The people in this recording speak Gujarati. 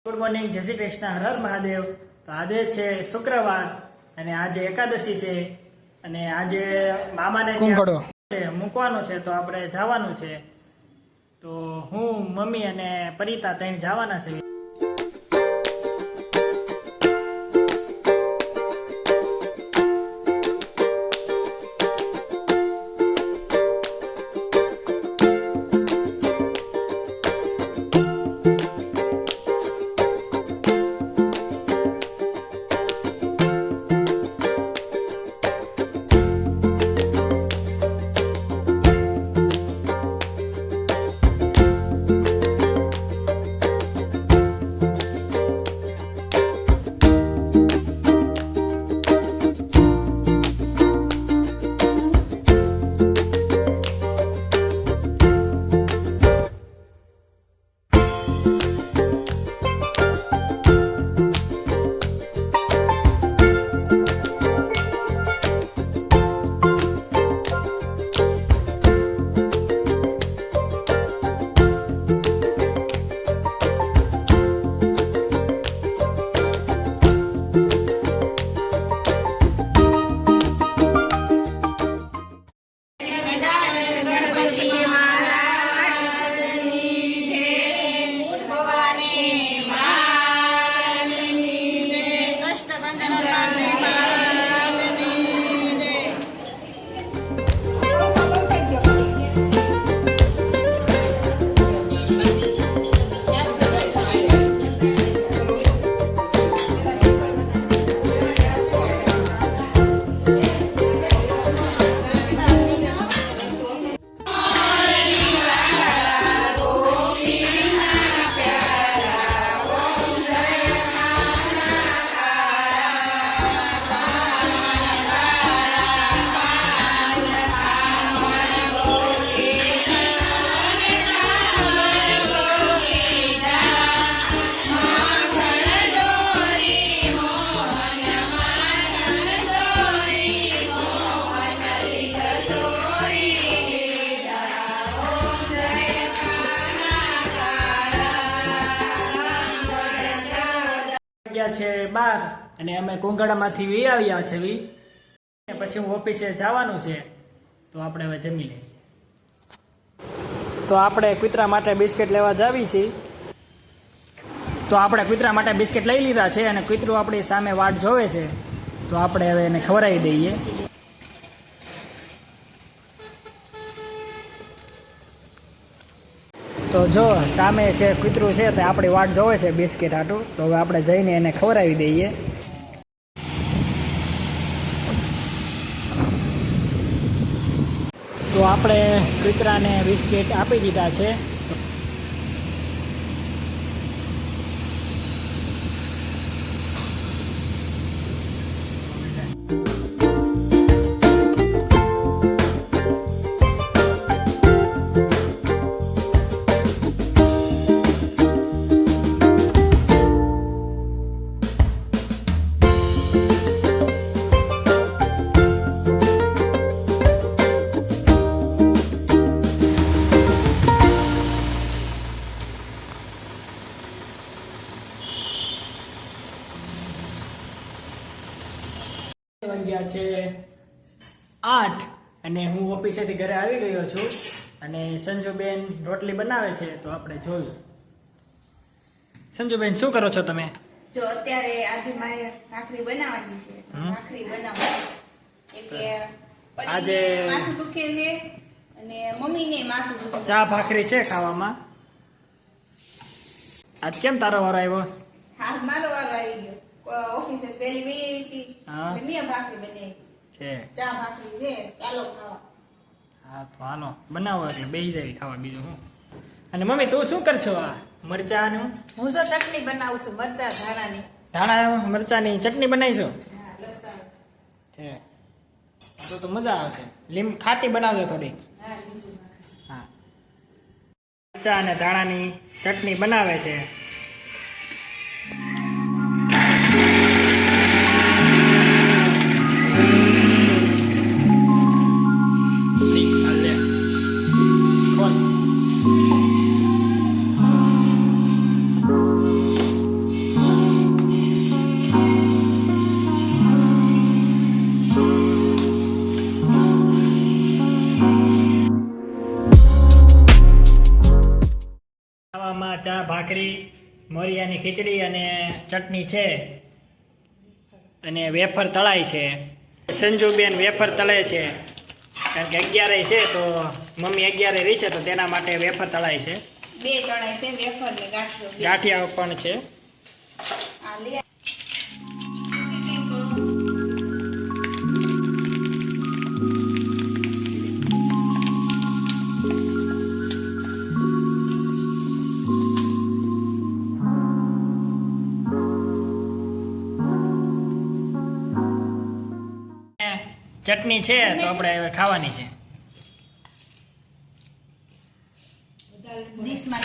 ગુડ મોર્નિંગ, જય શ્રી કૃષ્ણ, હર હર મહાદેવ. તો આજે છે શુક્રવાર અને આજે એકાદશી છે અને આજે મામાને કુંકડો મૂકવાનો છે તો આપણે જવાનું છે. તો હું, મમ્મી અને પરિતા ત્રણ જવાના છે. છે 12 અને અમે કોંગડામાંથી વી આવ્યા છે પછી હું ઓફિસે જવાનું છે તો આપણે હવે જમી લઈએ. તો આપણે કૂતરા માટે બિસ્કિટ લેવા જાવી છીએ. તો આપણે કૂતરા માટે બિસ્કિટ લઈ લીધા છે અને કૂતરું આપણી સામે વાટ જોવે છે તો આપણે હવે એને ખવડાવી દઈએ. તો જો સામે છે કૂતરું છે તો આપણી વાટ જોવે છે બિસ્કિટ હાટું, તો હવે આપણે જઈને એને ખવડાવી દઈએ. તો આપણે કૂતરાને બિસ્કિટ આપી દીધા છે. વાગ્યા છે 8 અને હું ઓફિસેથી ઘરે આવી ગયો છું અને સંજુબેન રોટલી બનાવે છે તો આપણે જોયું. સંજુબેન, શું કરો છો તમે? જો અત્યારે આજે મારે ભાખરી બનાવવાની છે. ભાખરી બનાવવાની એટલે આજે માથું દુખે છે અને મમ્મીને માથું દુખે. ચા ભાખરી છે ખાવામાં. આજ કેમ તારો વારો આવ્યો? હા, મારો વારો આવી ગયો. ઓફિસે પેલી વી આવી હતી એટલે મેં ભાખરી બનાવી છે. ચા ભાખરી છે, ચાલો ખાવા. હા તો હાલો બનાવો એટલે બેસી જાય ખાવા, બીજું શું. અને મમ્મી તું શું કરશો? આ મરચાનું હું તો ચટણી બનાવું છું, મરચા ધાણાની. ધાણા મરચાની ચટણી બનાવીશો? હા, લસણ છે તો મજા આવશે. ખાટી બનાવજો થોડી. હા, લીંબુ નાખી. હા, મરચા અને ધાણાની ચટણી બનાવે છે. ચા ભાખરી મોરિયાની ખીચડી અને ચટણી છે અને વેફર તળાય છે. સંજુબેન વેફર તળે છે કારણ કે 11 છે તો મમ્મી 11 રહી છે તો તેના માટે વેફર તળાય છે. બે તળાય છે વેફર ને ગાંઠિયો બે. ગાંઠિયા પણ છે. આ લે. ચટણી છે તો આપણે હવે ખાવાની છે. ડીશમાં